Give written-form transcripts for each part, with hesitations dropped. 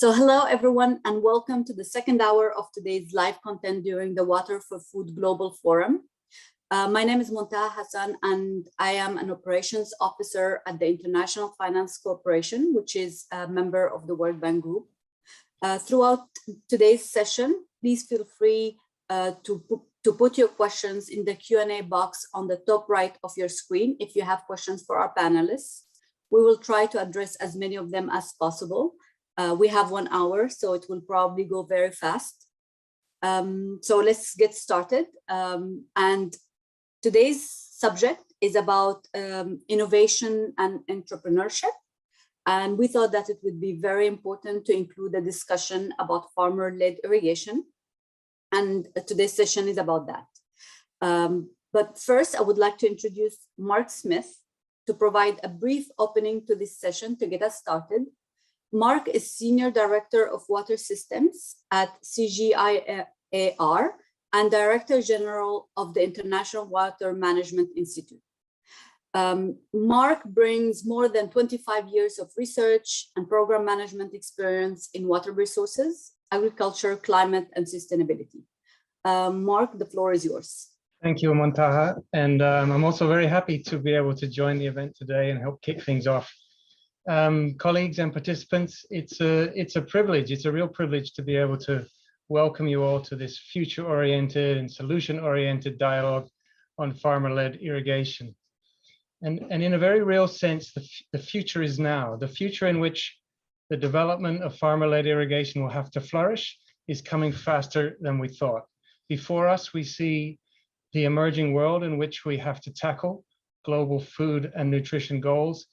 So hello everyone and welcome to the second hour of today's live content during the Water for Food Global Forum. My name is Muntaha Hassan and I am an operations officer at the International Finance Corporation, which is a member of the World Bank Group. Throughout today's session, please feel free to put your questions in the Q&A box on the top right of your screen if you have questions for our panelists. We will try to address as many of them as possible. We have 1 hour, so it will probably go very fast. So let's get started. And today's subject is about innovation and entrepreneurship. And we thought that it would be very important to include a discussion about farmer-led irrigation. And today's session is about that. But first, I would like to introduce Mark Smith to provide a brief opening to this session to get us started. Mark is Senior Director of Water Systems at CGIAR and Director General of the International Water Management Institute. Mark brings more than 25 years of research and program management experience in water resources, agriculture, climate, and sustainability. Mark, the floor is yours. Thank you, Muntaha. And I'm also very happy to be able to join the event today and help kick things off. Colleagues and participants, it's a privilege. It's a real privilege to be able to welcome you all to this future-oriented and solution-oriented dialogue on farmer-led irrigation. And in a very real sense, the future is now. The future in which the development of farmer-led irrigation will have to flourish is coming faster than we thought. Before us, we see the emerging world in which we have to tackle global food and nutrition goals.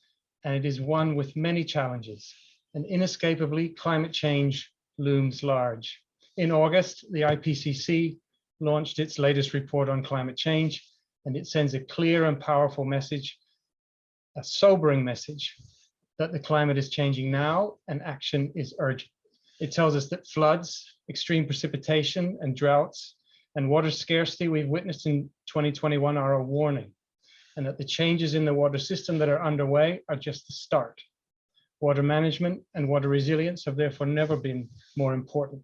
And it is one with many challenges, and inescapably climate change looms large. In August, the IPCC launched its latest report on climate change, and it sends a clear and powerful message, a sobering message, that the climate is changing now and action is urgent. It tells us that floods, extreme precipitation and droughts, and water scarcity we've witnessed in 2021 are a warning, and that the changes in the water system that are underway are just the start. Water management and water resilience have therefore never been more important.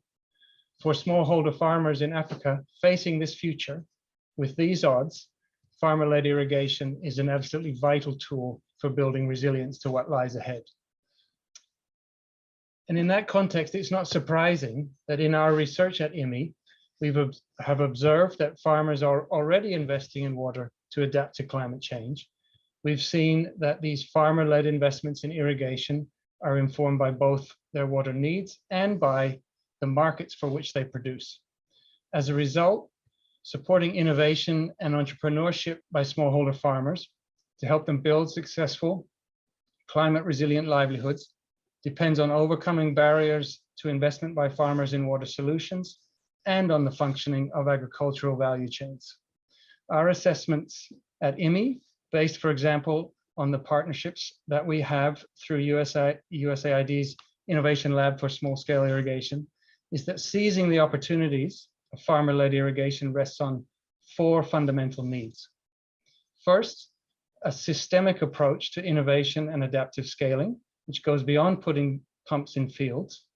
For smallholder farmers in Africa facing this future, with these odds, farmer-led irrigation is an absolutely vital tool for building resilience to what lies ahead. And in that context, it's not surprising that in our research at IMI, we have observed that farmers are already investing in water to adapt to climate change. We've seen that these farmer-led investments in irrigation are informed by both their water needs and by the markets for which they produce. As a result, supporting innovation and entrepreneurship by smallholder farmers to help them build successful, climate-resilient livelihoods depends on overcoming barriers to investment by farmers in water solutions and on the functioning of agricultural value chains. Our assessments at IMI, based, for example, on the partnerships that we have through USAID's Innovation Lab for Small-Scale Irrigation, is that seizing the opportunities of farmer-led irrigation rests on 4 fundamental needs. First, a systemic approach to innovation and adaptive scaling, which goes beyond putting pumps in fields.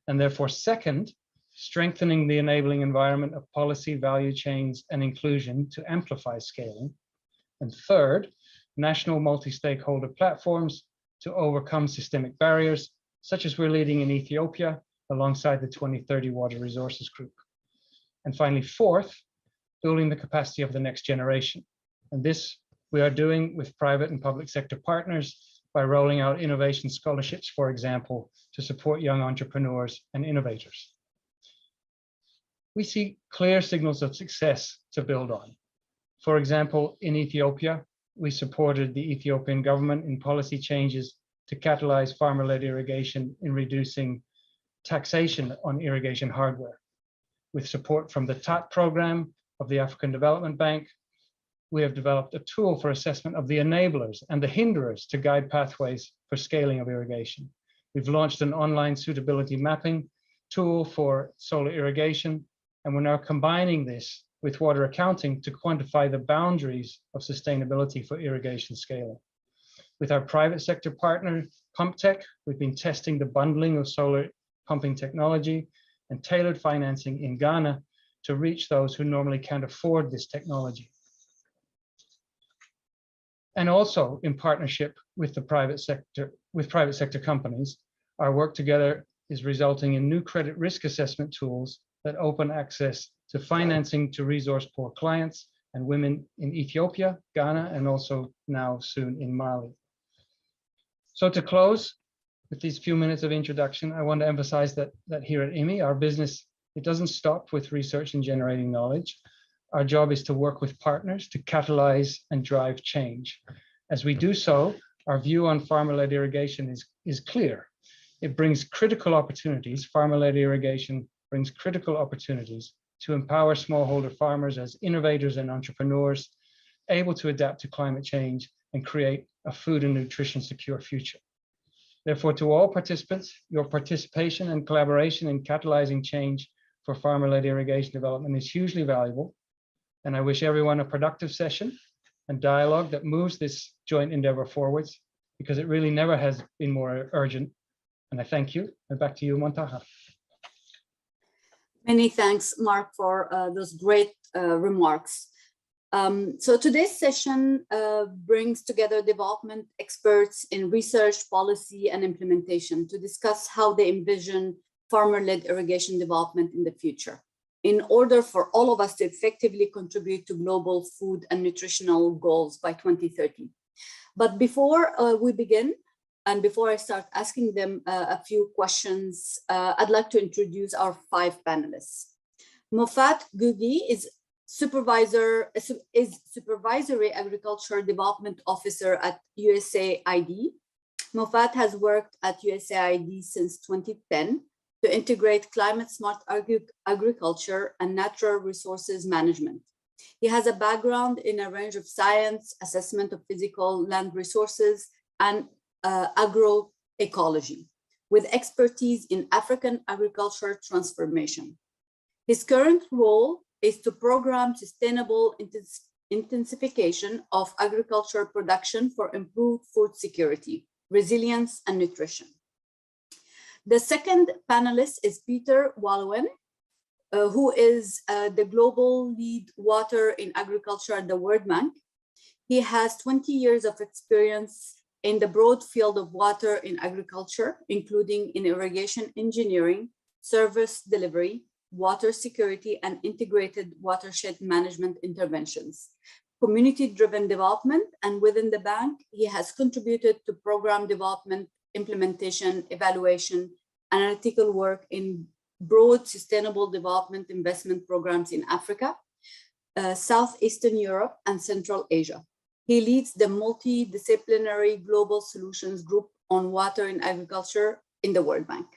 And therefore, second, strengthening the enabling environment of policy, value chains, and inclusion to amplify scaling. And third, national multi-stakeholder platforms to overcome systemic barriers, such as we're leading in Ethiopia alongside the 2030 Water Resources Group. And finally, fourth, building the capacity of the next generation. And this we are doing with private and public sector partners by rolling out innovation scholarships, for example, to support young entrepreneurs and innovators. We see clear signals of success to build on. For example, in Ethiopia, we supported the Ethiopian government in policy changes to catalyze farmer-led irrigation in reducing taxation on irrigation hardware. With support from the TAT program of the African Development Bank, we have developed a tool for assessment of the enablers and the hinderers to guide pathways for scaling of irrigation. We've launched an online suitability mapping tool for solar irrigation, and we're now combining this with water accounting to quantify the boundaries of sustainability for irrigation scaling. With our private sector partner, PumpTech, we've been testing the bundling of solar pumping technology, and tailored financing in Ghana to reach those who normally can't afford this technology. And also in partnership with the private sector companies, our work together is resulting in new credit risk assessment tools that open access to financing to resource poor clients and women in Ethiopia, Ghana, and also now soon in Mali. So to close with these few minutes of introduction, I want to emphasize that here at IMI, our business, it doesn't stop with research and generating knowledge. Our job is to work with partners to catalyze and drive change. As we do so, our view on farmer-led irrigation is clear. It brings critical opportunities. Farmer-led irrigation brings critical opportunities to empower smallholder farmers as innovators and entrepreneurs, able to adapt to climate change and create a food and nutrition secure future. Therefore, to all participants, your participation and collaboration in catalyzing change for farmer-led irrigation development is hugely valuable. And I wish everyone a productive session and dialogue that moves this joint endeavor forwards, because it really never has been more urgent. And I thank you. And back to you, Montaha. Many thanks, Mark, for those great remarks. So today's session brings together development experts in research, policy, and implementation to discuss how they envision farmer-led irrigation development in the future, in order for all of us to effectively contribute to global food and nutritional goals by 2030. But before we begin, and before I start asking them a few questions, I'd like to introduce our 5 panelists. Mofat Gugi is Supervisory Agriculture Development Officer at USAID. Mofat has worked at USAID since 2010 to integrate climate-smart agriculture and natural resources management. He has a background in a range of science, assessment of physical land resources, and agroecology, with expertise in African agriculture transformation. His current role is to program sustainable intensification of agriculture production for improved food security, resilience, and nutrition. The second panelist is Peter Wallowen, who is the global lead water in agriculture at the World Bank. He has 20 years of experience in the broad field of water in agriculture, including in irrigation engineering, service delivery, water security, and integrated watershed management interventions, community-driven development, and within the bank, he has contributed to program development, implementation, evaluation, analytical work in broad sustainable development investment programs in Africa, Southeastern Europe, and Central Asia. He leads the multidisciplinary global solutions group on water in agriculture in the World Bank.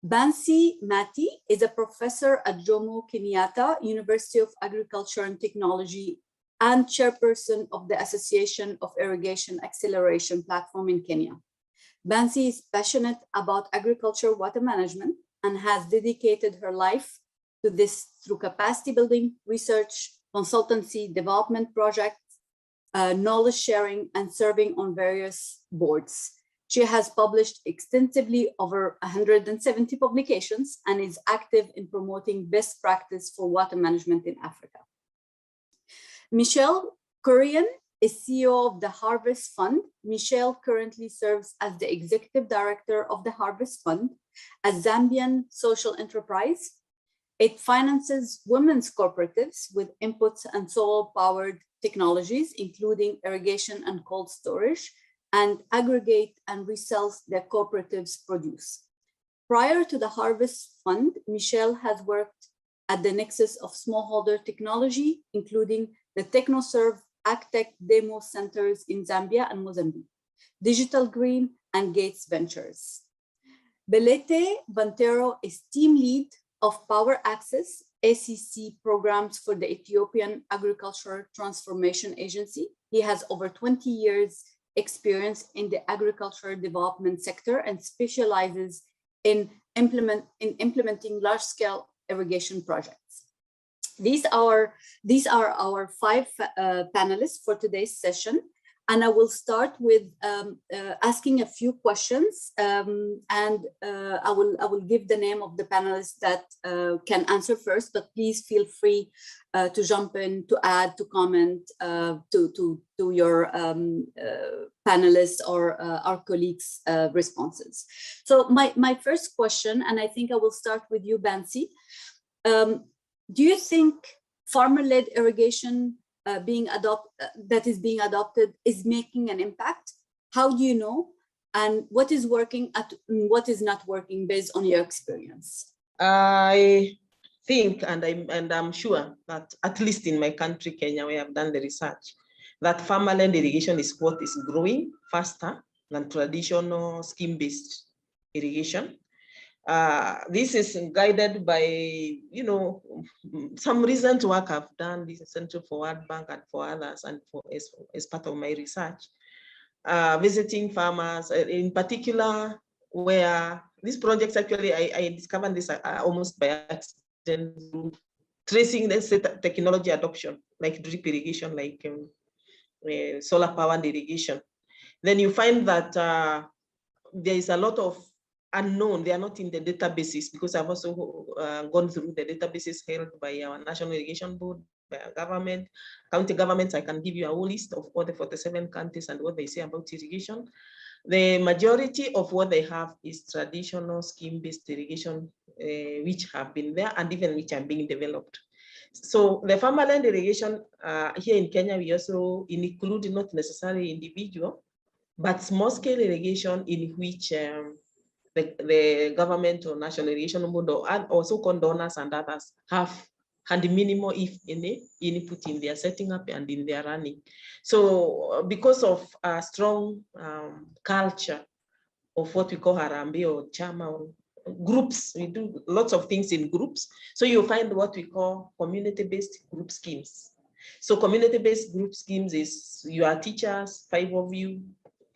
Bansi Mati is a professor at Jomo Kenyatta University of Agriculture and Technology and chairperson of the Association of Irrigation Acceleration Platform in Kenya. Bansi is passionate about agriculture water management and has dedicated her life to this through capacity building, research, consultancy, development projects, knowledge sharing, and serving on various boards. She has published extensively over 170 publications and is active in promoting best practice for water management in Africa. Michelle Kurian is CEO of the Harvest Fund. Michelle currently serves as the executive director of the Harvest Fund, a Zambian social enterprise. It finances women's cooperatives with inputs and solar-powered technologies, including irrigation and cold storage, and aggregate and resells their cooperatives' produce. Prior to the Harvest Fund, Michelle has worked at the nexus of smallholder technology, including the TechnoServe AgTech demo centers in Zambia and Mozambique, Digital Green, and Gates Ventures. Belete Bantero is team lead of Power Access ACC programs for the Ethiopian Agricultural Transformation Agency. He has over 20 years experience in the agricultural development sector and specializes in implementing large-scale irrigation projects. These are our 5 panelists for today's session. And I will start with asking a few questions, and I will give the name of the panelists that can answer first, but please feel free to jump in, to add, to comment to your panelists or our colleagues' responses. So my first question, and I think I will start with you, Bansi. Do you think farmer-led irrigation that is being adopted is making an impact? How do you know? And what is working and what is not working based on your experience? I think, and I'm sure that at least in my country, Kenya, we have done the research that farmer-led irrigation is what is growing faster than traditional scheme-based irrigation. This is guided by, some recent work I've done, this Center for World Bank and for others, and as part of my research, visiting farmers, in particular, where these projects actually, I discovered this almost by accident, tracing the technology adoption, like drip irrigation, like solar powered irrigation. Then you find that there is a lot of unknown, they are not in the databases, because I've also gone through the databases held by our National Irrigation Board, by our government, county governments. I can give you a whole list of all the 47 counties and what they say about irrigation. The majority of what they have is traditional scheme-based irrigation, which have been there and even which are being developed. So the farmer-led irrigation here in Kenya, we also include not necessarily individual, but small-scale irrigation in which the government or National Irrigation Board or also donors and others have had minimal, if any, input in their setting up and in their running. So because of a strong culture of what we call Harambee or Chama or groups, we do lots of things in groups. So you find what we call community-based group schemes. So community-based group schemes is you are teachers, 5 of you,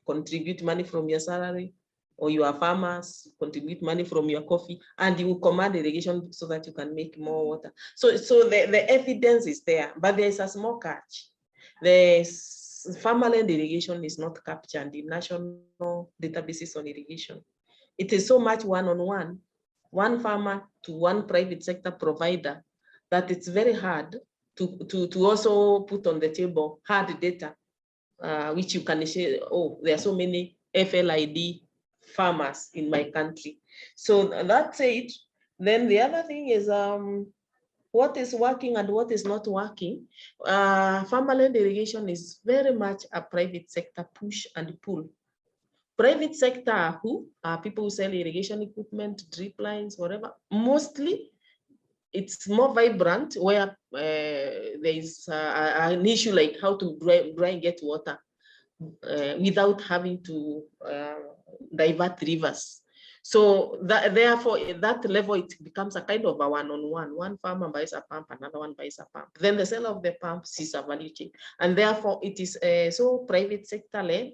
contribute money from your salary, or you are farmers, contribute money from your coffee, and you command irrigation so that you can make more water. So the evidence is there, but there is a small catch. The farmer-led irrigation is not captured in national databases on irrigation. It is so much one-on-one, one farmer to one private sector provider, that it's very hard to also put on the table hard data, which you can say, oh, there are so many FLID farmers in my country. So that's it. Then the other thing is what is working and what is not working. Farmer-led irrigation is very much a private sector push and pull. Private sector are who? People who sell irrigation equipment, drip lines, whatever. Mostly it's more vibrant where there is an issue like how to dry and get water without having to divert rivers. So therefore, at that level, it becomes a kind of a one-on-one. One farmer buys a pump, another one buys a pump. Then the seller of the pump sees a value chain. And therefore, it is so private sector led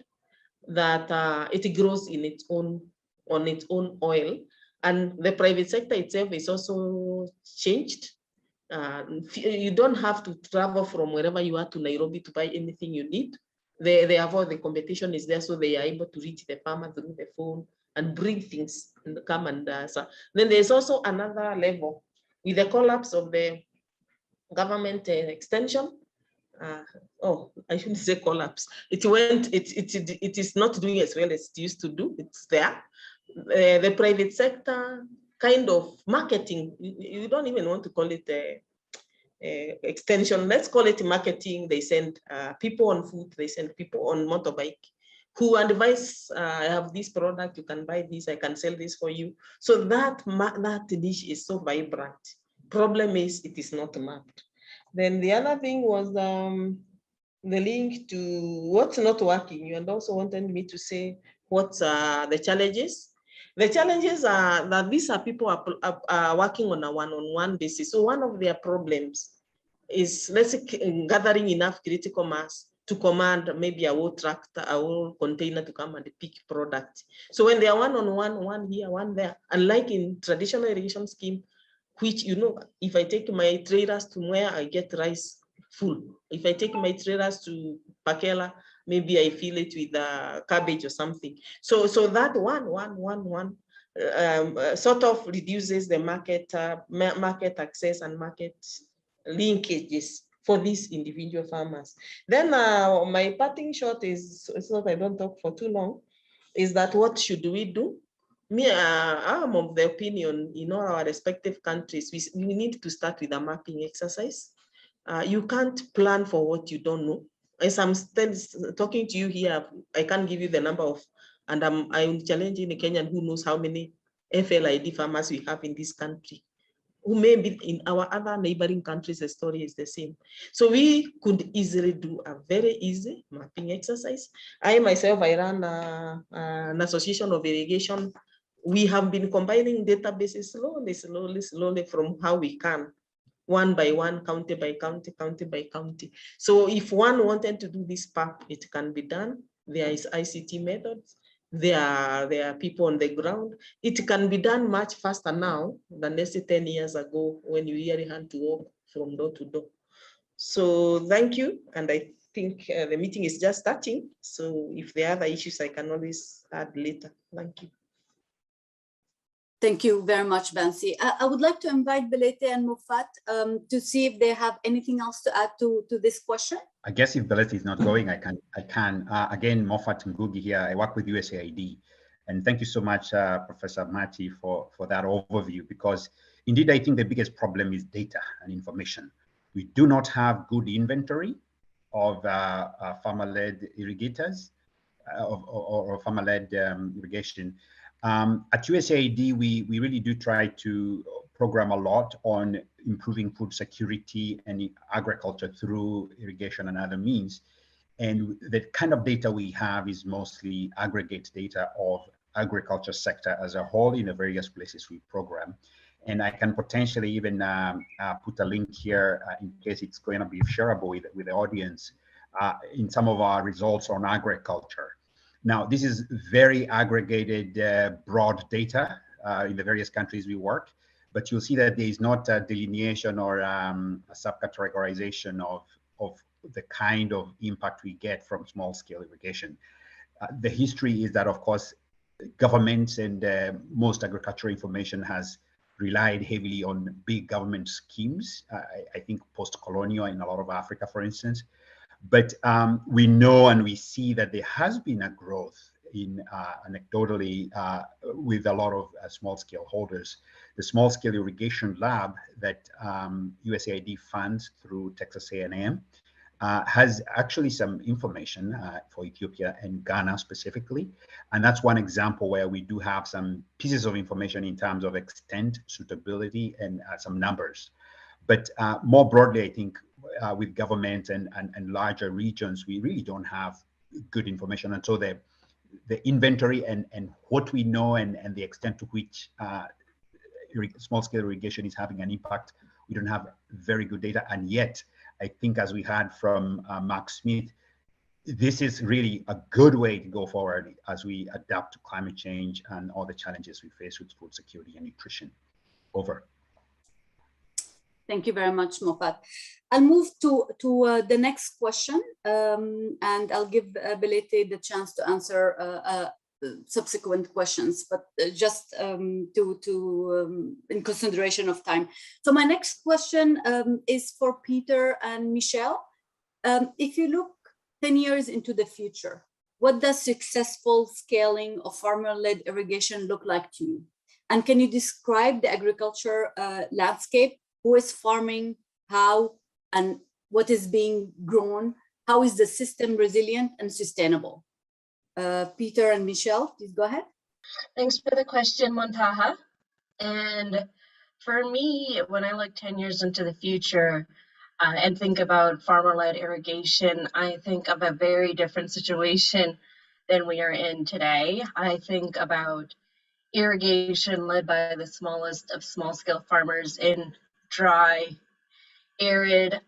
that it grows in its own, on its own oil. And the private sector itself is also changed. You don't have to travel from wherever you are to Nairobi to buy anything you need. Therefore, the competition is there, so they are able to reach the farmer through the phone and bring things and come and so. Then there's also another level with the collapse of the government extension. I shouldn't say collapse. It is not doing as well as it used to do. It's there. The private sector kind of marketing. You don't even want to call it extension. Let's call it marketing. They send people on foot. They send people on motorbike who advise, I have this product, you can buy this, I can sell this for you. So that niche is so vibrant. Problem is, it is not mapped. Then the other thing was the link to what's not working. You also wanted me to say what's the challenges. The challenges are that these are people are working on a one-on-one basis. So one of their problems is, let's say, gathering enough critical mass to command maybe a whole tractor, a whole container to come and pick product. So when they are one-on-one, one here, one there, unlike in traditional irrigation scheme, which, you know, if I take my trailers to where I get rice full, if I take my trailers to Pakela, maybe I fill it with cabbage or something. So that sort of reduces the market access and market linkages for these individual farmers. Then my parting shot is, so that I don't talk for too long, is that what should we do? I'm of the opinion, in all our respective countries, we need to start with a mapping exercise. You can't plan for what you don't know. As I'm talking to you here, I can't give you the number of, and I'm challenging a Kenyan who knows how many FLID farmers we have in this country, who may be in our other neighboring countries, the story is the same. So we could easily do a very easy mapping exercise. I myself, I run an association of irrigation. We have been combining databases slowly from how we can, one by one, county by county. So if one wanted to do this part, it can be done. There is ICT methods. There are people on the ground. It can be done much faster now than let's say 10 years ago when you really had to walk from door to door. So thank you. And I think the meeting is just starting. So if there are other issues, I can always add later. Thank you. Thank you very much, Bansi. I would like to invite Belete and Mufat to see if they have anything else to add to this question. I guess if Belete is not going, I can. Again, Mofat Ngugi here. I work with USAID. And thank you so much, Professor Mati, for that overview, because indeed, I think the biggest problem is data and information. We do not have good inventory of farmer-led irrigators or farmer-led irrigation. At USAID, we really do try to program a lot on improving food security and agriculture through irrigation and other means. And the kind of data we have is mostly aggregate data of agriculture sector as a whole in the various places we program. And I can potentially even put a link here in case it's going to be shareable with the audience in some of our results on agriculture. Now, this is very aggregated, broad data in the various countries we work, but you'll see that there is not a delineation or a subcategorization of the kind of impact we get from small-scale irrigation. The history is that, of course, governments and most agricultural information has relied heavily on big government schemes, I think post-colonial in a lot of Africa, for instance. But we know and we see that there has been a growth in anecdotally with a lot of small-scale holders. The small-scale irrigation lab that USAID funds through Texas A&M has actually some information for Ethiopia and Ghana specifically. And that's one example where we do have some pieces of information in terms of extent, suitability, and some numbers. But more broadly, I think with government and larger regions, we really don't have good information. And so the inventory and what we know and the extent to which small-scale irrigation is having an impact, we don't have very good data. And yet, I think as we heard from Mark Smith, this is really a good way to go forward as we adapt to climate change and all the challenges we face with food security and nutrition. Over. Thank you very much, Mofat. I'll move to the next question, and I'll give Belete the chance to answer subsequent questions, but just in consideration of time. So my next question is for Peter and Michelle. If you look 10 years into the future, what does successful scaling of farmer-led irrigation look like to you? And can you describe the agriculture landscape? Who is farming, how, and what is being grown? How is the system resilient and sustainable? Peter and Michelle, please go ahead. Thanks for the question, Montaha. And for me, when I look 10 years into the future and think about farmer-led irrigation, I think of a very different situation than we are in today. I think about irrigation led by the smallest of small-scale farmers in dry, arid,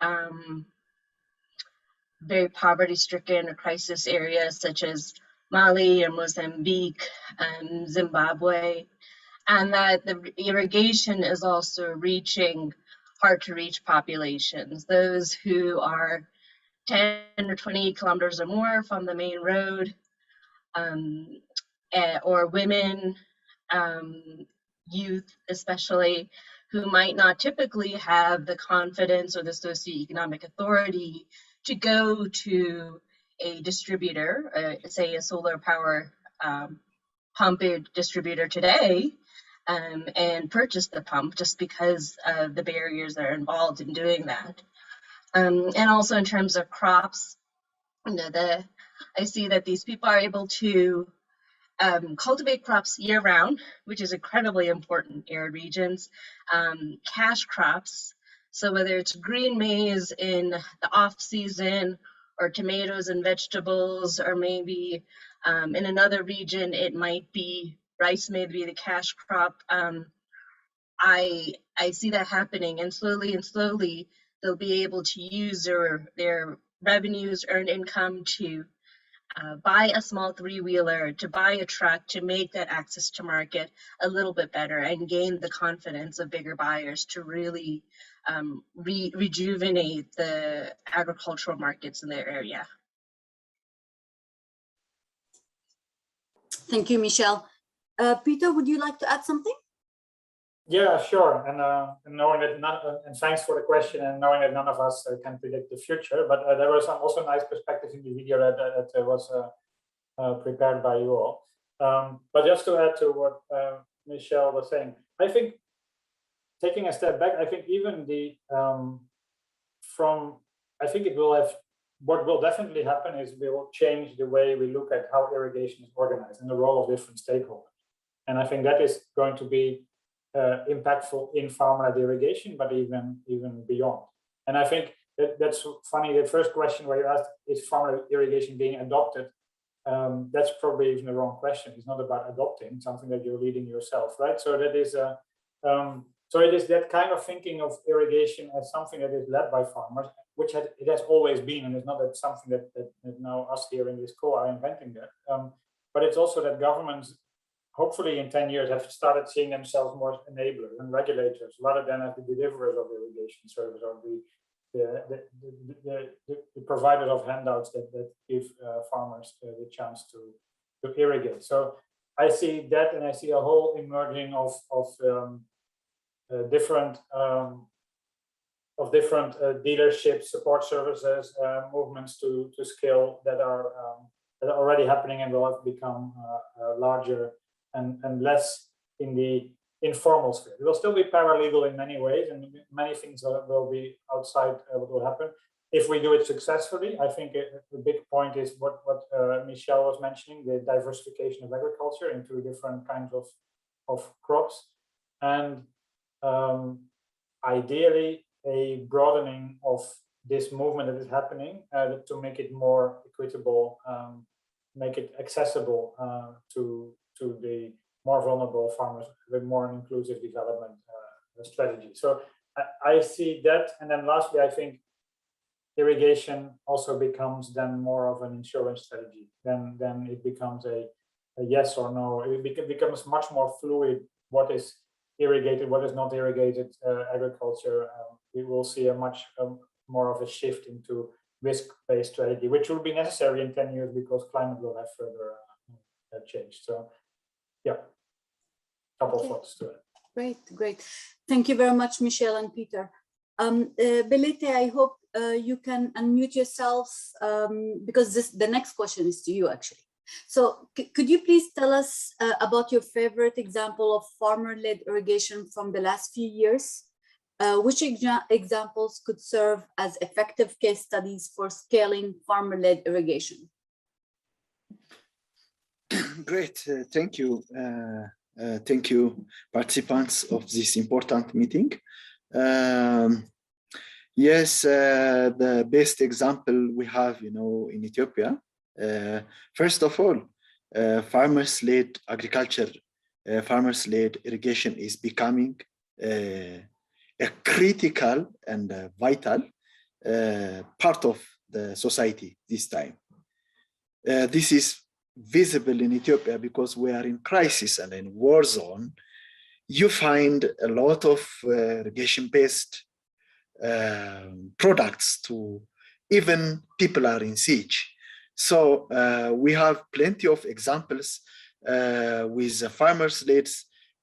very poverty-stricken or crisis areas such as Mali or Mozambique and Zimbabwe, and that the irrigation is also reaching hard-to-reach populations, those who are 10 or 20 kilometers or more from the main road, or women, youth especially, who might not typically have the confidence or the socioeconomic authority to go to a distributor, say a solar power pump distributor today, and purchase the pump just because of the barriers that are involved in doing that. And also in terms of crops, I see that these people are able to cultivate crops year-round, which is incredibly important in arid regions. Cash crops, so whether it's green maize in the off-season, or tomatoes and vegetables, or maybe in another region it might be rice, maybe the cash crop. I see that happening, and slowly they'll be able to use their revenues, earned income to buy a small three-wheeler, to buy a truck, to make that access to market a little bit better and gain the confidence of bigger buyers to really rejuvenate the agricultural markets in their area. Thank you, Michelle. Peter, would you like to add something? Yeah, sure. And knowing that and thanks for the question, and knowing that none of us can predict the future, but there was also nice perspectives in the video that was prepared by you all. But just to add to what Michelle was saying, I think taking a step back, I think even I think it will have, what will definitely happen is we will change the way we look at how irrigation is organized and the role of different stakeholders. And I think that is going to be impactful in farmer-led irrigation, but even beyond. And I think that's funny. The first question where you asked, is farmer irrigation being adopted? That's probably even the wrong question. It's not about adopting something that you're leading yourself, right? So that is so it is that kind of thinking of irrigation as something that is led by farmers, which it has always been, and it's not that something that now us here in this call are inventing that. But it's also that governments, hopefully in 10 years, have started seeing themselves more as enablers and regulators rather than as the deliverers of irrigation service, or the providers of handouts that give farmers the chance to irrigate. So I see that, and I see a whole emerging of different dealerships, support services, movements to scale that are already happening and will have become larger and less in the informal sphere. It will still be paralegal in many ways, and many things will be outside what will happen. If we do it successfully, I think a big point is what Michelle was mentioning, the diversification of agriculture into different kinds of crops. And ideally, a broadening of this movement that is happening to make it more equitable, make it accessible to the more vulnerable farmers with more inclusive development strategy. So I see that. And then lastly, I think irrigation also becomes then more of an insurance strategy. Then it becomes a yes or no. It becomes much more fluid. What is irrigated, what is not irrigated agriculture. We will see a much more of a shift into risk-based strategy, which will be necessary in 10 years because climate will have further changed. So yeah, couple of thoughts to it. Great. Thank you very much, Michelle and Peter. Belete, I hope you can unmute yourself because the next question is to you actually. So could you please tell us about your favorite example of farmer-led irrigation from the last few years? Which examples could serve as effective case studies for scaling farmer-led irrigation? Great, thank you. Thank you, participants of this important meeting. Yes, the best example we have, in Ethiopia. First of all, farmers-led agriculture, farmers-led irrigation is becoming a critical and vital part of the society this time. This is visible in Ethiopia because we are in crisis and in war zone. You find a lot of irrigation-based products to even people are in siege. So we have plenty of examples with farmers-led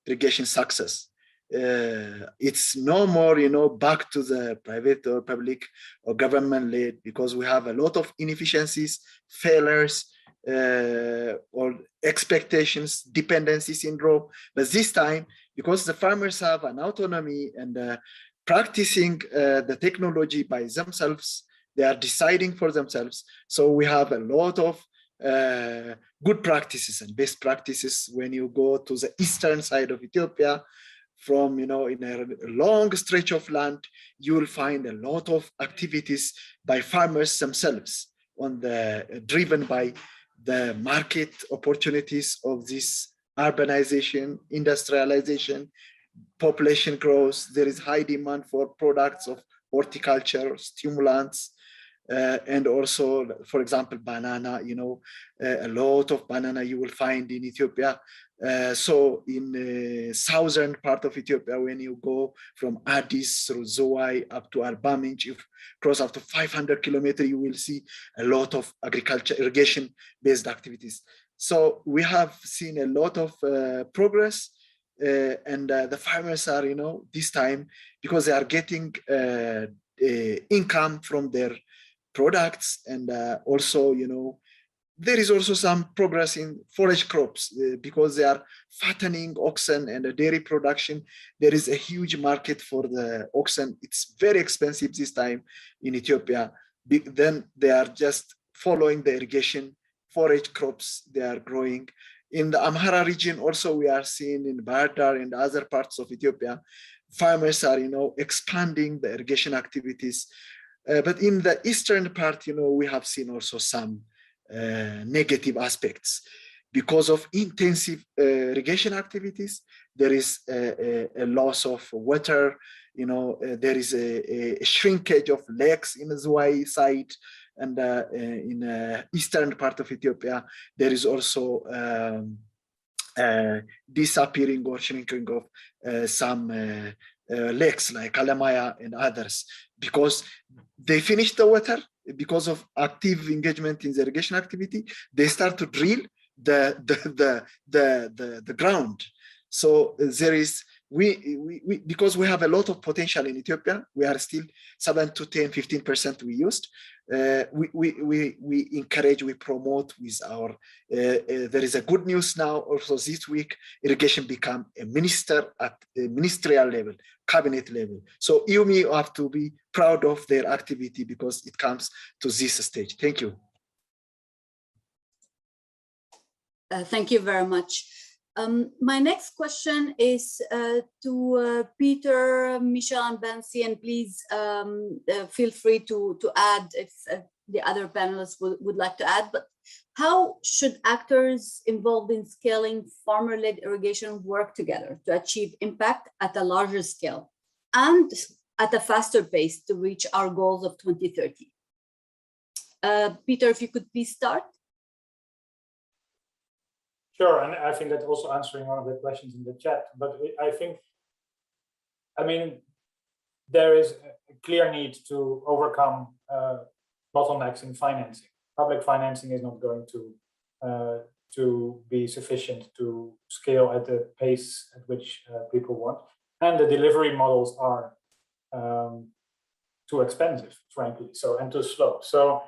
irrigation success. It's no more, back to the private or public or government-led, because we have a lot of inefficiencies, failures, or expectations, dependency syndrome. But this time, because the farmers have an autonomy and practicing the technology by themselves, they are deciding for themselves. So we have a lot of good practices and best practices. When you go to the eastern side of Ethiopia, from, in a long stretch of land, you will find a lot of activities by farmers themselves, driven by the market opportunities of this urbanization, industrialization, population growth. There is high demand for products of horticulture, stimulants, and also, for example, banana. A lot of banana you will find in Ethiopia. So in southern part of Ethiopia, when you go from Addis through Zowai up to Arba Minch, you cross up to 500 kilometers, you will see a lot of agriculture, irrigation-based activities. So we have seen a lot of progress, and the farmers are, this time, because they are getting income from their products, and also, there is also some progress in forage crops because they are fattening oxen and dairy production. There is a huge market for the oxen. It's very expensive this time in Ethiopia. Then they are just following the irrigation forage crops they are growing. In the Amhara region also, we are seeing in Bahar Dar and other parts of Ethiopia, farmers are, expanding the irrigation activities. But in the eastern part, we have seen also some negative aspects. Because of intensive irrigation activities, there is a loss of water. There is a shrinkage of lakes in the Zowai side, and in eastern part of Ethiopia, there is also disappearing or shrinking of some lakes like Alamaya and others, because they finish the water. Because of active engagement in the irrigation activity, they start to drill the ground. So there is, because we have a lot of potential in Ethiopia, we are still 7 to 10, 15% we used. We encourage, we promote with our, there is a good news now also this week, irrigation become a minister at a ministerial level, cabinet level. So IUMI have to be proud of their activity because it comes to this stage. Thank you. Thank you very much. My next question is to Peter, Michelle, and Bansi, and please feel free to add if the other panelists would like to add. But how should actors involved in scaling farmer-led irrigation work together to achieve impact at a larger scale and at a faster pace to reach our goals of 2030? Peter, if you could please start. Sure, and I think that's also answering one of the questions in the chat. But I mean, there is a clear need to overcome bottlenecks in financing. Public financing is not going to be sufficient to scale at the pace at which people want, and the delivery models are too expensive, frankly. And too slow. So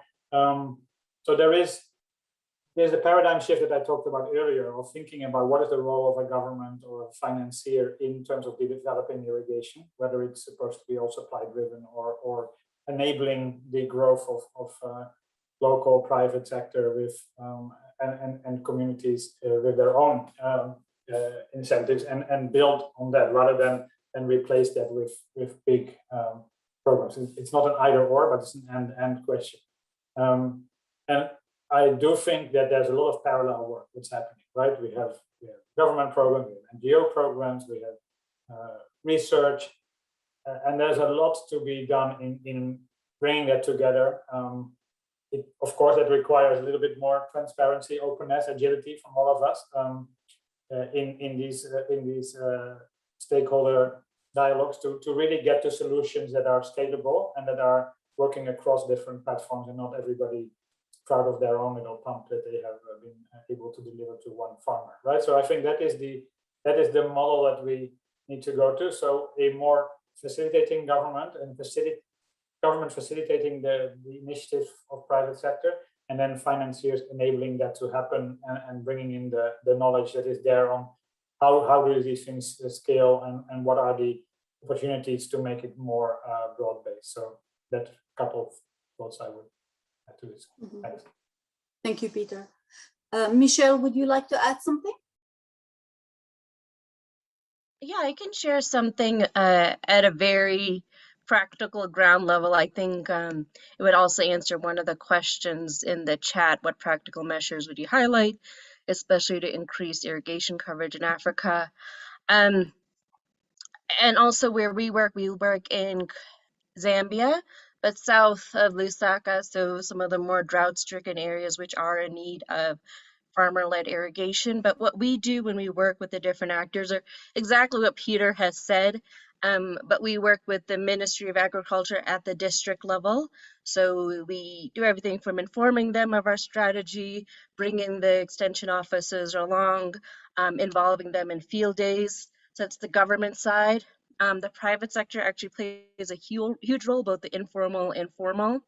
there's a paradigm shift that I talked about earlier of thinking about what is the role of a government or a financier in terms of developing irrigation, whether it's supposed to be all supply driven or enabling the growth of local private sector with and communities with their own incentives and build on that rather than replace that with big programs. It's not an either or, but it's an and question. And I do think that there's a lot of parallel work that's happening, right? We have government programs, we have NGO programs, we have research, and there's a lot to be done in bringing that together. Of course, that requires a little bit more transparency, openness, agility from all of us in these stakeholder dialogues to really get to solutions that are scalable and that are working across different platforms and not everybody proud of their own little pump that they have been able to deliver to one farmer, right? So I think that is the model that we need to go to. So a more facilitating government and government facilitating the initiative of private sector, and then financiers enabling that to happen and bringing in the knowledge that is there on how do these things scale and what are the opportunities to make it more broad-based. So that couple of thoughts I would add to this. Thanks. Thank you, Peter. Michelle, would you like to add something? Yeah, I can share something at a very practical ground level. I think it would also answer one of the questions in the chat. What practical measures would you highlight, especially to increase irrigation coverage in Africa? And also where we work in Zambia, but south of Lusaka, so some of the more drought-stricken areas which are in need of farmer-led irrigation. But what we do when we work with the different actors are exactly what Peter has said, but we work with the Ministry of Agriculture at the district level. So we do everything from informing them of our strategy, bringing the extension officers along, involving them in field days. So that's the government side. The private sector actually plays a huge role, both the informal and formal.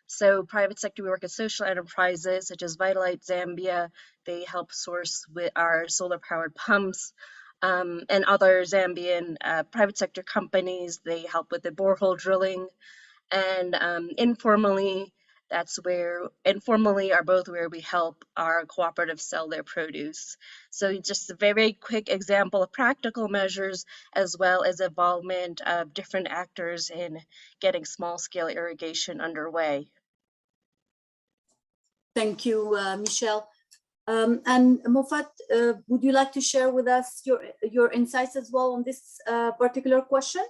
So private sector, we work with social enterprises such as Vitalite Zambia. They help source with our solar powered pumps, and other Zambian private sector companies. They help with the borehole drilling, and informally are both where we help our cooperatives sell their produce. So just a very quick example of practical measures, as well as involvement of different actors in getting small scale irrigation underway. Thank you, Michelle. And Mofat, would you like to share with us your insights as well on this particular question?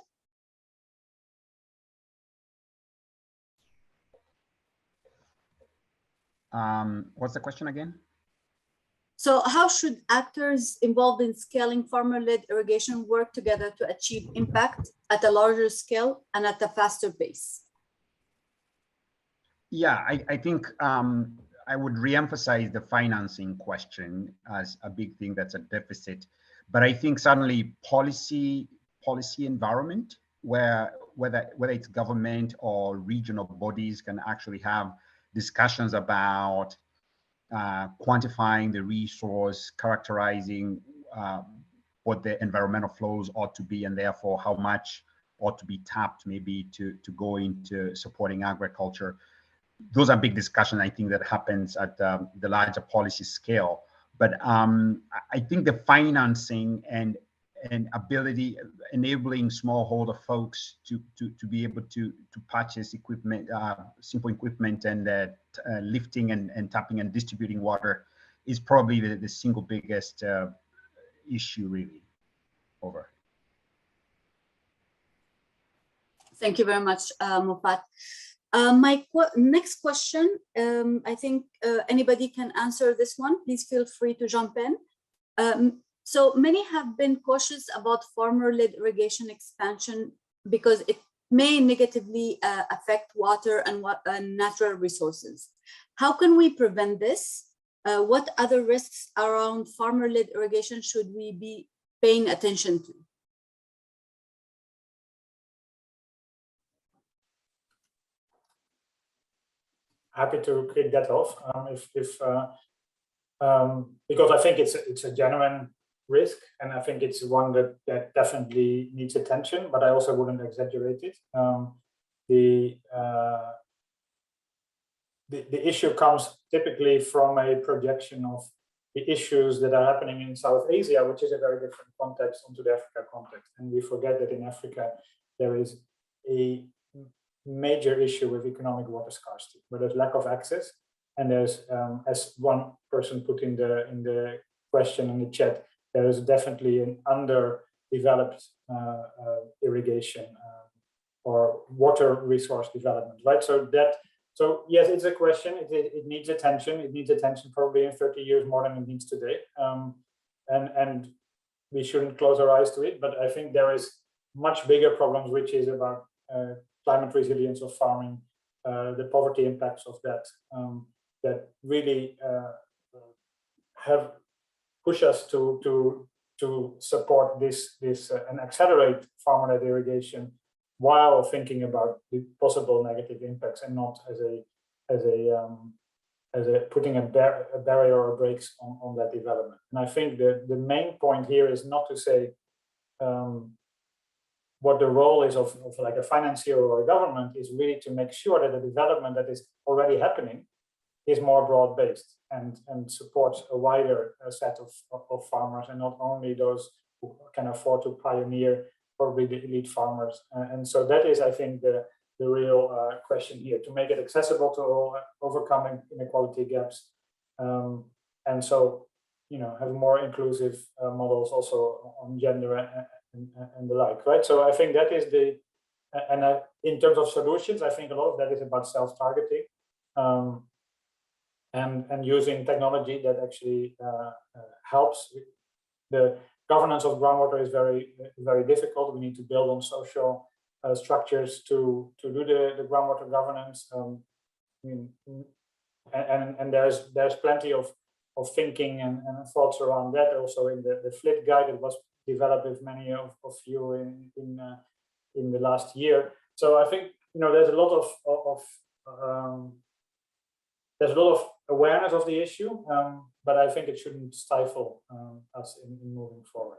What's the question again? So how should actors involved in scaling farmer-led irrigation work together to achieve impact at a larger scale and at a faster pace? Yeah, I think I would reemphasize the financing question as a big thing that's a deficit. But I think certainly policy environment, where whether it's government or regional bodies can actually have discussions about quantifying the resource, characterizing what the environmental flows ought to be, and therefore how much ought to be tapped maybe to go into supporting agriculture. Those are big discussions, I think, that happens at the larger policy scale. But I think the financing and ability, enabling smallholder folks to be able to purchase equipment, simple equipment, and lifting and tapping and distributing water is probably the single biggest issue, really. Over. Thank you very much, Mofat. My next question, I think anybody can answer this one. Please feel free to jump in. So many have been cautious about farmer-led irrigation expansion because it may negatively affect water and natural resources. How can we prevent this? What other risks around farmer-led irrigation should we be paying attention to? Happy to kick that off, because I think it's a genuine risk, and I think it's one that definitely needs attention, but I also wouldn't exaggerate it. The issue comes typically from a projection of the issues that are happening in South Asia, which is a very different context onto the Africa context. And we forget that in Africa, there is a major issue with economic water scarcity, where there's lack of access. And there's, as one person put in the question in the chat, there is definitely an underdeveloped irrigation or water resource development, right? So yes, it's a question. It needs attention. It needs attention probably in 30 years more than it needs today. And we shouldn't close our eyes to it. But I think there is much bigger problems, which is about climate resilience of farming, the poverty impacts of that, that really have pushed us to support this and accelerate farmer-led irrigation while thinking about the possible negative impacts, and not as a putting a barrier or brakes on that development. And I think the main point here is not to say what the role is of like a financier or a government, is really to make sure that the development that is already happening is more broad-based and supports a wider set of farmers, and not only those who can afford to pioneer, probably the elite farmers. And so that is, I think, the real question here, to make it accessible to all, overcoming inequality gaps, and so, you know, have more inclusive models also on gender and the like, right? So I think that is in terms of solutions, I think a lot of that is about self-targeting, and using technology that actually helps. The governance of groundwater is very difficult. We need to build on social structures to do the groundwater governance, and there's plenty of thinking and thoughts around that. Also in the FLIT guide that was developed with many of you in the last year. So I think, you know, there's a lot of awareness of the issue, but I think it shouldn't stifle us in moving forward.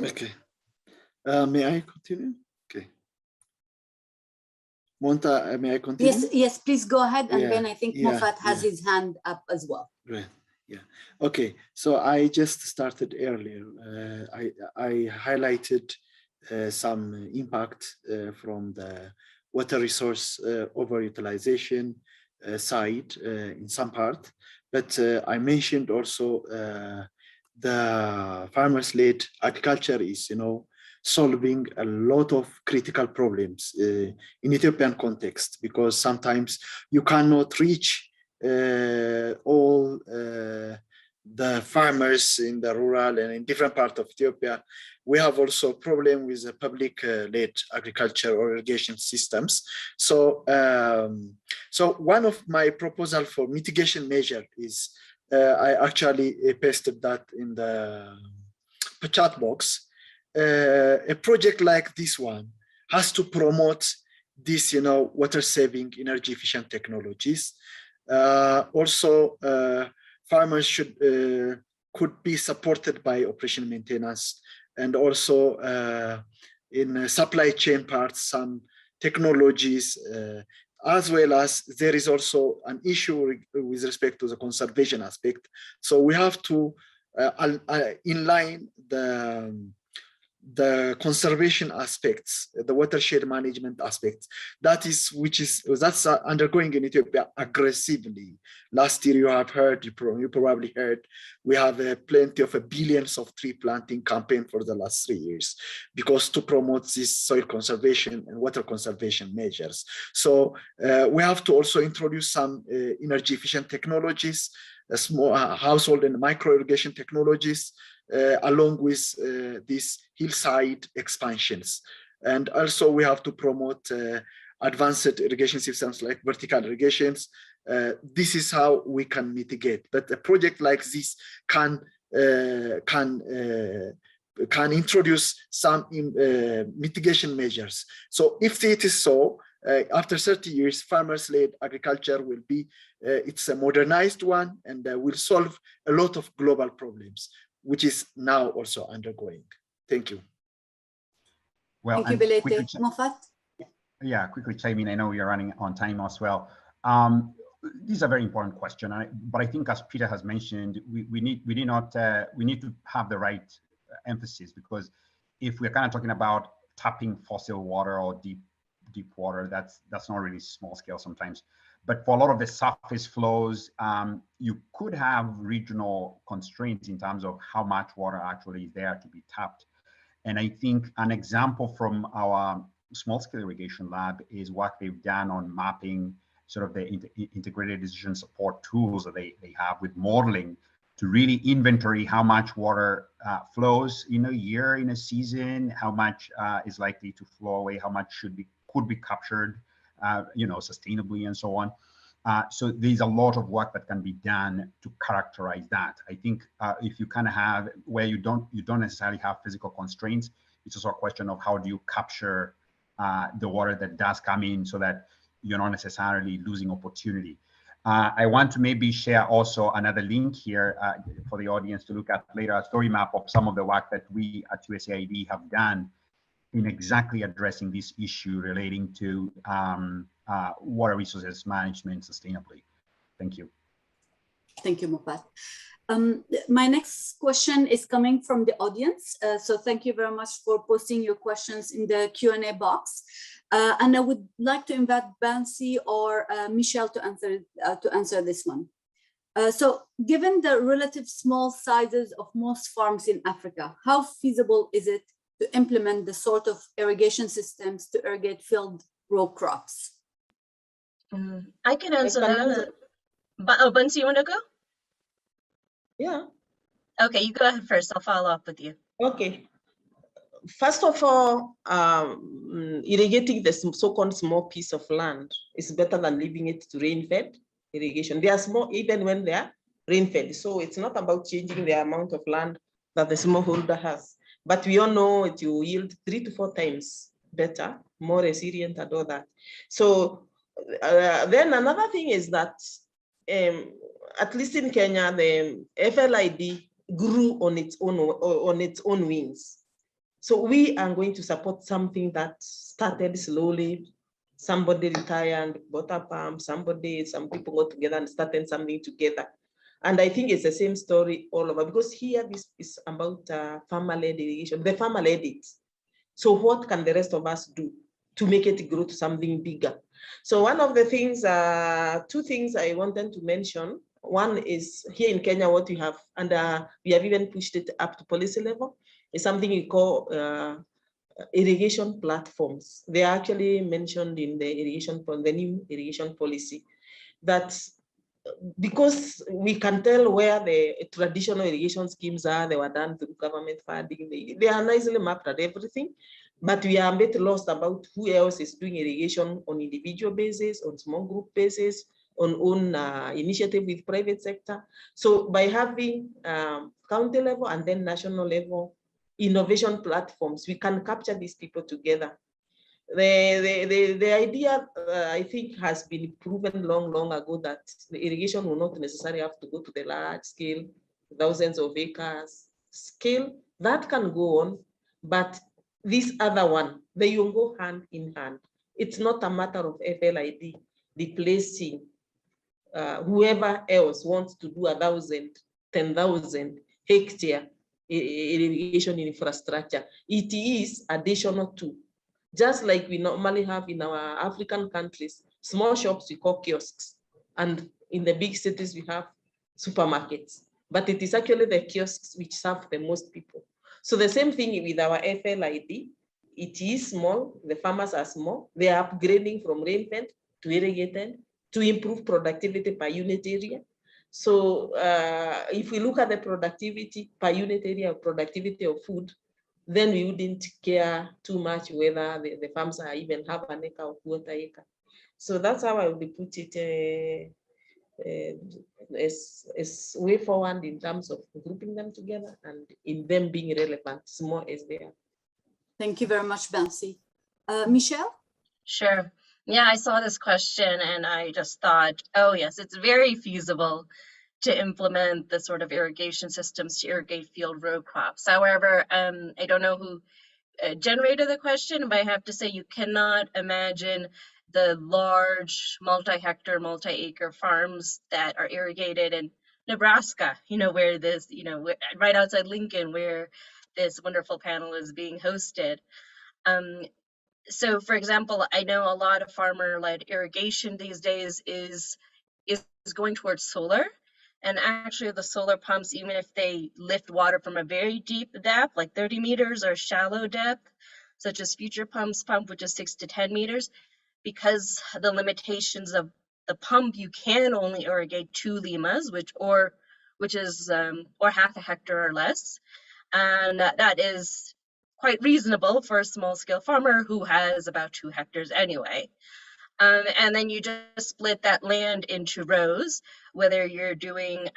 Okay. May I continue? Okay. Monta, may I continue? Yes, please go ahead. And then I think Mofat has his hand up as well. Right. Yeah. Okay. So I just started earlier. I highlighted some impact from the water resource overutilization side in some part, but I mentioned also the farmers-led agriculture is, you know, solving a lot of critical problems in Ethiopian context, because sometimes you cannot reach all the farmers in the rural and in different parts of Ethiopia. We have also a problem with the public-led agriculture or irrigation systems. So, so one of my proposal for mitigation measure is, I actually pasted that in the chat box. A project like this one has to promote this, you know, water-saving, energy-efficient technologies. Also, farmers could be supported by operation maintenance, and also in supply chain parts, some technologies, as well as there is also an issue with respect to the conservation aspect. So we have to inline the conservation aspects, the watershed management aspects, that's undergoing in Ethiopia aggressively. Last year, you have heard, you probably heard, we have plenty of billions of tree planting campaign for the last 3 years, because to promote this soil conservation and water conservation measures. So we have to also introduce some energy efficient technologies, small household and micro irrigation technologies, along with these hillside expansions. And also we have to promote advanced irrigation systems like vertical irrigations. This is how we can mitigate. But a project like this can introduce some mitigation measures. So if it is so, after 30 years, farmers-led agriculture will be, it's a modernized one, and will solve a lot of global problems, which is now also undergoing. Thank you. Well, thank you, Belete. Mofat? Yeah, quickly chime in. I know you're running on time as well. This is a very important question, but I think, as Peter has mentioned, we need to have the right emphasis, because if we're kind of talking about tapping fossil water or deep water, that's not really small scale sometimes. But for a lot of the surface flows, you could have regional constraints in terms of how much water actually is there to be tapped. And I think an example from our small-scale irrigation lab is what they've done on mapping sort of the integrated decision support tools that they have with modeling to really inventory how much water flows in a year, in a season, how much is likely to flow away, how much should be could be captured, sustainably and so on. So there's a lot of work that can be done to characterize that. I think if you kind of have where you don't necessarily have physical constraints, it's also a question of how do you capture the water that does come in so that you're not necessarily losing opportunity. I want to maybe share also another link here for the audience to look at later, a story map of some of the work that we at USAID have done in exactly addressing this issue relating to water resources management sustainably. Thank you. Thank you, Moffat. My next question is coming from the audience. So thank you very much for posting your questions in the Q&A box. And I would like to invite Bansi or Michelle to answer this one. So given the relative small sizes of most farms in Africa, how feasible is it to implement the sort of irrigation systems to irrigate field row crops? I can answer that. Oh, Bansi, you want to go? Yeah. Okay, you go ahead first. I'll follow up with you. Okay. First of all, irrigating the so-called small piece of land is better than leaving it to rain-fed irrigation. They are small even when they are rain-fed. So it's not about changing the amount of land that the smallholder has. But we all know it will yield 3 to 4 times better, more resilient and all that. So then another thing is that at least in Kenya, the FLID grew on its own wings. So we are going to support something that started slowly. Somebody retired, bought a pump, some people got together and started something together. And I think it's the same story all over, because here this is about farmer-led irrigation. The farmer led it. So what can the rest of us do to make it grow to something bigger? So one of the things, 2 things I wanted to mention. One is here in Kenya, what we have, and we have even pushed it up to policy level, is something we call irrigation platforms. They are actually mentioned in the new irrigation policy, that because we can tell where the traditional irrigation schemes are, they were done through government funding. They are nicely mapped at everything, but we are a bit lost about who else is doing irrigation on individual basis, on small group basis, on own initiative with private sector. So by having county level and then national level innovation platforms, we can capture these people together. The idea, I think, has been proven long ago that the irrigation will not necessarily have to go to the large scale, thousands of acres scale. That can go on, but this other one, they will go hand in hand. It's not a matter of FLID replacing whoever else wants to do 1,000, 10,000 hectare irrigation infrastructure. It is additional to, just like we normally have in our African countries, small shops we call kiosks, and in the big cities we have supermarkets, but it is actually the kiosks which serve the most people. So the same thing with our FLID, it is small, the farmers are small, they are upgrading from rain-fed to irrigated to improve productivity per unit area. So if we look at the productivity per unit area, productivity of food, then we wouldn't care too much whether the farms are even have an acre or quarter acre. So that's how I would put it as way forward in terms of grouping them together and in them being relevant, small as they are. Thank you very much, Bansi. Michelle? Sure. Yeah, I saw this question and I just thought, oh yes, it's very feasible to implement the sort of irrigation systems to irrigate field row crops. However, I don't know who generated the question, but I have to say you cannot imagine the large multi-hectare, multi-acre farms that are irrigated in Nebraska, where this, right outside Lincoln, where this wonderful panel is being hosted. So for example, I know a lot of farmer-led irrigation these days is going towards solar. And actually the solar pumps, even if they lift water from a very deep depth, like 30 meters or shallow depth, such as Future Pump's pump, which is 6 to 10 meters, because the limitations of the pump, you can only irrigate 2 limas, which is or half a hectare or less. And that is quite reasonable for a small-scale farmer who has about 2 hectares anyway. And then you just split that land into rows, whether you're doing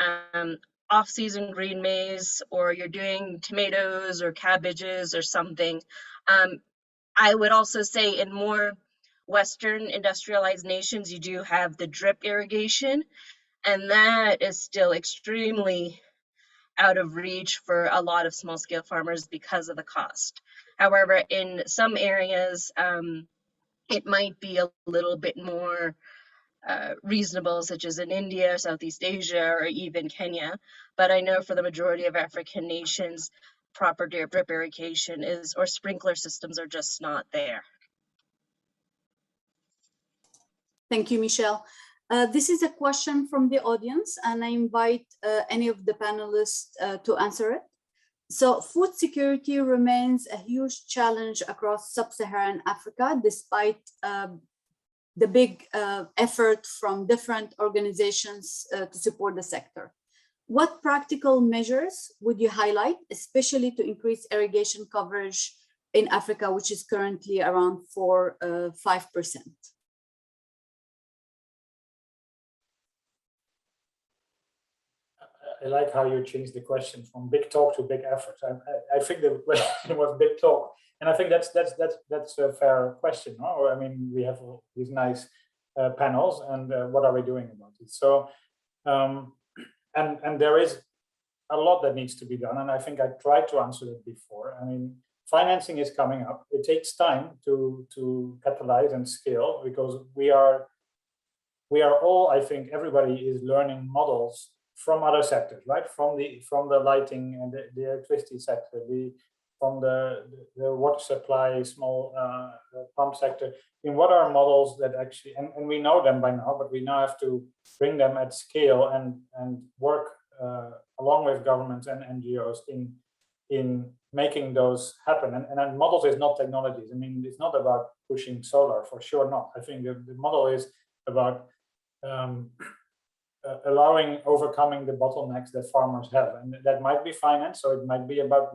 off-season green maize or you're doing tomatoes or cabbages or something. I would also say in more Western industrialized nations, you do have the drip irrigation, and that is still extremely out of reach for a lot of small-scale farmers because of the cost. However, in some areas, it might be a little bit more reasonable, such as in India, Southeast Asia, or even Kenya. But I know for the majority of African nations, proper drip irrigation or sprinkler systems are just not there. Thank you, Michelle. This is a question from the audience, and I invite any of the panelists to answer it. So food security remains a huge challenge across sub-Saharan Africa, despite the big effort from different organizations to support the sector. What practical measures would you highlight, especially to increase irrigation coverage in Africa, which is currently around 5%? I like how you changed the question from big talk to big effort. I think the question was big talk, and I think that's a fair question. No? I mean, we have these nice panels, and what are we doing about it? So, and there is a lot that needs to be done, and I think I tried to answer that before. I mean, financing is coming up. It takes time to catalyze and scale, because we are all, I think, everybody is learning models from other sectors, right? From the lighting and the electricity sector, from the water supply, small pump sector. In what are models that actually, and we know them by now, but we now have to bring them at scale and work along with governments and NGOs in making those happen. And models is not technologies. I mean, it's not about pushing solar, for sure not. I think the model is about overcoming the bottlenecks that farmers have, and that might be finance. So it might be about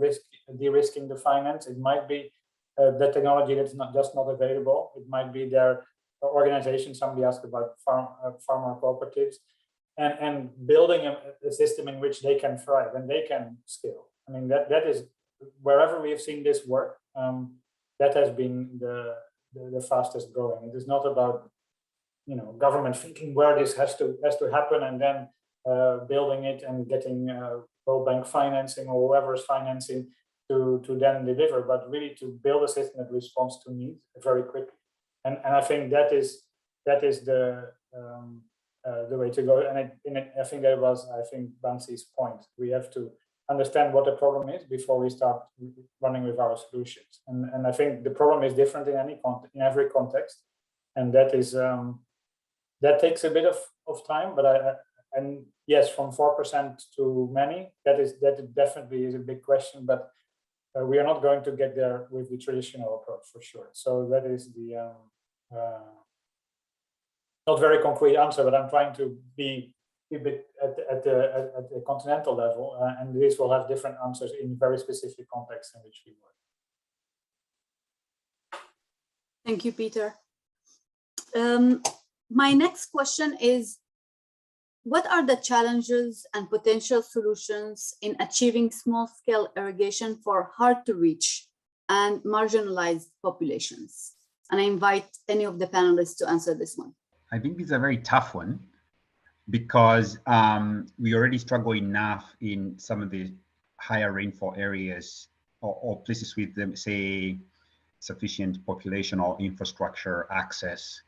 de-risking the finance. It might be the technology that's not available. It might be their organization. Somebody asked about farmer cooperatives, and building a system in which they can thrive and they can scale. I mean, that is wherever we have seen this work. That has been the fastest growing. It is not about government thinking where this has to happen and then building it and getting World Bank financing or whoever is financing to then deliver, but really to build a system that responds to needs very quickly. And I think that is the way to go. And I think that was Bansi's point. We have to understand what the problem is before we start running with our solutions. And I think the problem is different in every context, and that is. That takes a bit of time, but and yes, from 4% to many, that definitely is a big question, but we are not going to get there with the traditional approach for sure. So that is the not very concrete answer, but I'm trying to be a bit at the continental level, and this will have different answers in very specific contexts in which we work. Thank you, Peter. My next question is, what are the challenges and potential solutions in achieving small-scale irrigation for hard-to-reach and marginalized populations? And I invite any of the panelists to answer this one. I think it's a very tough one, because we already struggle enough in some of the higher rainfall areas or places with, say, sufficient population or infrastructure access,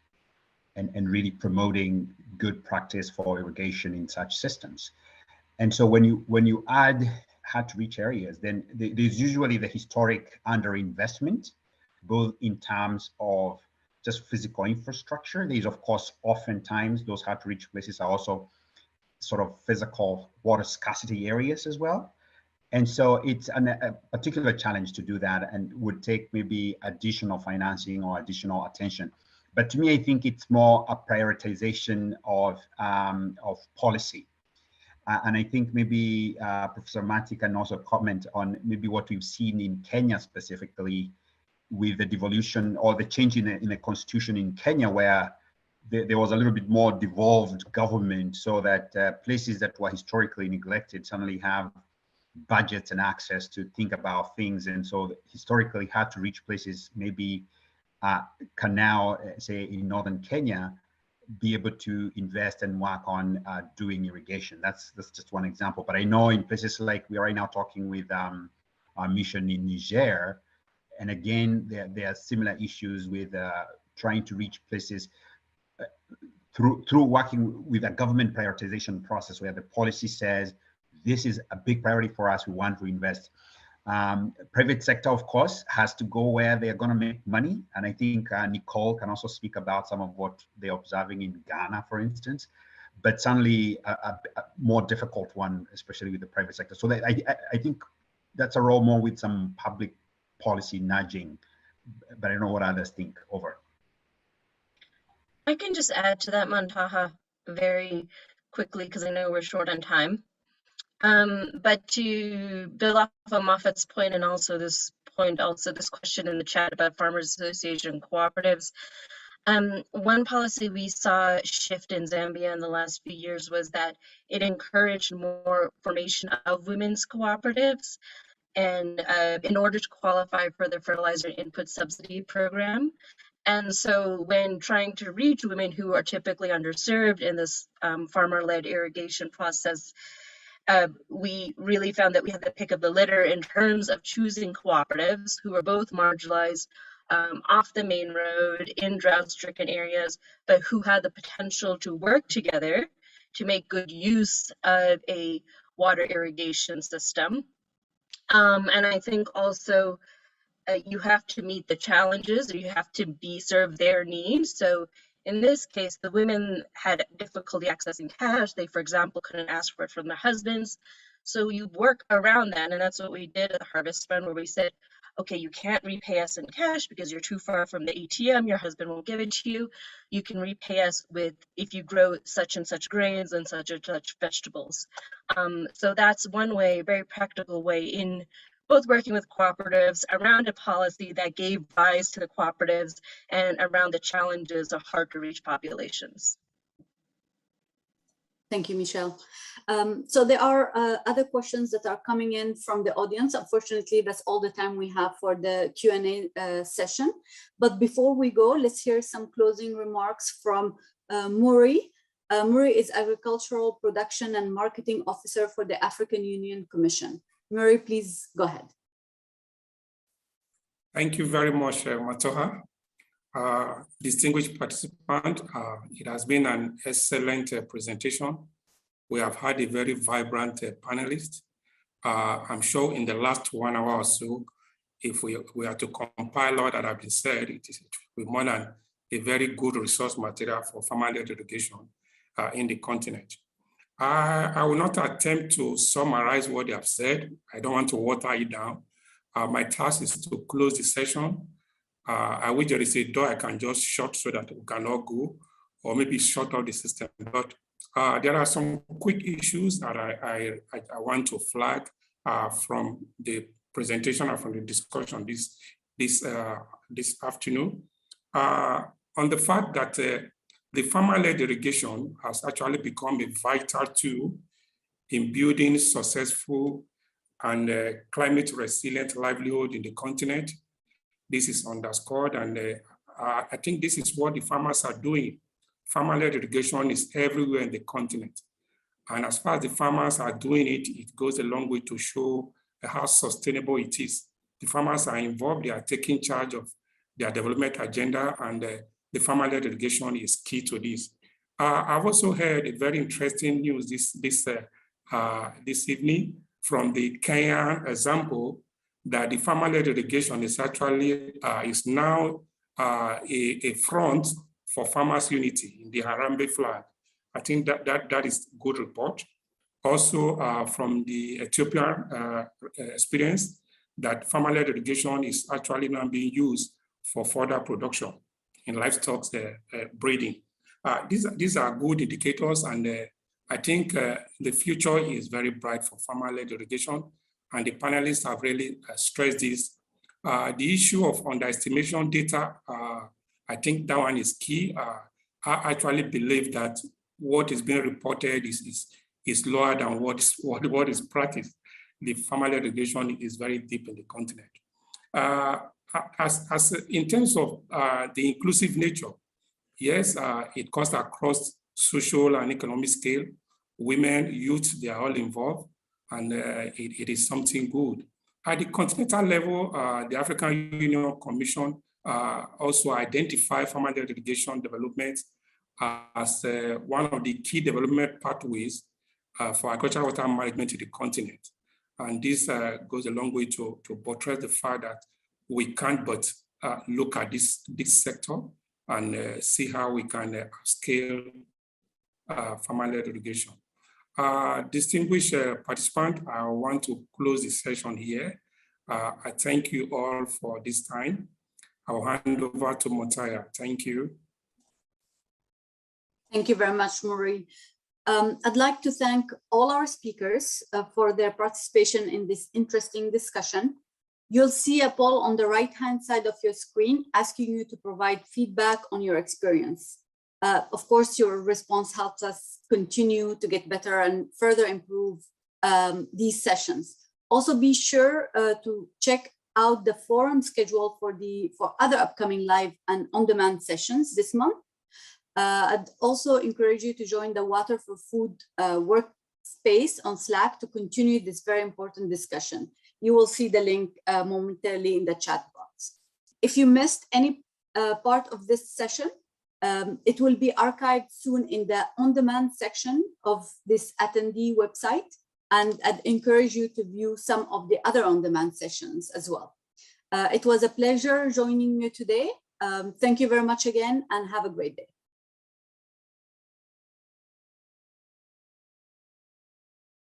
and really promoting good practice for irrigation in such systems. And so when you add hard-to-reach areas, then there's usually the historic underinvestment, both in terms of just physical infrastructure. There's, of course, oftentimes those hard-to-reach places are also sort of physical water scarcity areas as well. And so it's a particular challenge to do that, and would take maybe additional financing or additional attention. But to me, I think it's more a prioritization of policy. And I think maybe Professor Mati can also comment on maybe what we've seen in Kenya specifically with the devolution or the change in the constitution in Kenya, where there was a little bit more devolved government, so that places that were historically neglected suddenly have budgets and access to think about things. And so historically hard to reach places maybe can now, say in northern Kenya, be able to invest and work on doing irrigation. That's just one example. But I know in places like we are right now talking with our mission in Niger, and again, there are similar issues with trying to reach places through working with a government prioritization process where the policy says, this is a big priority for us, we want to invest. Private sector, of course, has to go where they're going to make money. And I think Nicole can also speak about some of what they're observing in Ghana, for instance, but certainly a more difficult one, especially with the private sector. So that I think that's a role more with some public policy nudging, but I don't know what others think. Over. I can just add to that, Montaha, very quickly, because I know we're short on time. But to build off of Moffat's point, and also this question in the chat about Farmers Association cooperatives, one policy we saw shift in Zambia in the last few years was that it encouraged more formation of women's cooperatives, and in order to qualify for the fertilizer input subsidy program. And so when trying to reach women who are typically underserved in this farmer-led irrigation process, we really found that we had the pick of the litter in terms of choosing cooperatives who are both marginalized, off the main road, in drought-stricken areas, but who had the potential to work together to make good use of a water irrigation system. And I think also you have to meet the challenges, or you have to serve their needs. So in this case, the women had difficulty accessing cash. They, for example, couldn't ask for it from their husbands. So you work around that, and that's what we did at the Harvest Fund, where we said, okay, you can't repay us in cash because you're too far from the ATM, your husband won't give it to you. You can repay us with, if you grow such and such grains and such and such vegetables. So that's one way, very practical way in both working with cooperatives around a policy that gave rise to the cooperatives and around the challenges of hard to reach populations. Thank you, Michelle. So there are other questions that are coming in from the audience. Unfortunately, that's all the time we have for the Q&A session. But before we go, let's hear some closing remarks from Muri. Muri is Agricultural Production and Marketing Officer for the African Union Commission. Muri, please go ahead. Thank you very much, Matoha. Distinguished participant, it has been an excellent presentation. We have had a very vibrant panelist. I'm sure in the last 1 hour or so, if we are to compile all that have been said, it will be more than a very good resource material for farmer-led education in the continent. I will not attempt to summarize what they have said. I don't want to water it down. My task is to close the session. I wish there is a door I can just shut so that we cannot go, or maybe shut off the system. But there are some quick issues that I want to flag from the presentation and from the discussion this afternoon. On the fact that the farmer-led irrigation has actually become a vital tool in building successful and climate resilient livelihood in the continent. This is underscored, and I think this is what the farmers are doing. Farmer-led irrigation is everywhere in the continent. And as far as the farmers are doing it, it goes a long way to show how sustainable it is. The farmers are involved, they are taking charge of their development agenda, and the farmer-led irrigation is key to this. I've also heard a very interesting news this evening from the Kenyan example that the farmer-led irrigation is actually is now a front for farmers' unity in the Harambee flag. I think that is a good report. Also from the Ethiopian experience, that farmer-led irrigation is actually now being used for further production in livestock breeding. These are good indicators, and I think the future is very bright for farmer-led irrigation, and the panelists have really stressed this. The issue of underestimation data, I think that one is key. I actually believe that what is being reported is lower than what is practiced. The farmer-led irrigation is very deep in the continent. In terms of the inclusive nature, yes, it cuts across social and economic scale. Women, youth, they are all involved, and it is something good. At the continental level, the African Union Commission also identified farmer-led irrigation development as one of the key development pathways for agricultural water management in the continent. And this goes a long way to buttress the fact that we can't but look at this sector and see how we can scale farmer-led irrigation. Distinguished participants, I want to close the session here. I thank you all for this time. I'll hand over to Montaya. Thank you. Thank you very much, Maureen. I'd like to thank all our speakers for their participation in this interesting discussion. You'll see a poll on the right-hand side of your screen asking you to provide feedback on your experience. Of course, your response helps us continue to get better and further improve these sessions. Also, be sure to check out the forum schedule for other upcoming live and on-demand sessions this month. I'd also encourage you to join the Water for Food workspace on Slack to continue this very important discussion. You will see the link momentarily in the chat box. If you missed any part of this session, it will be archived soon in the on-demand section of this attendee website, and I'd encourage you to view some of the other on-demand sessions as well. It was a pleasure joining you today. Thank you very much again, and have a great day.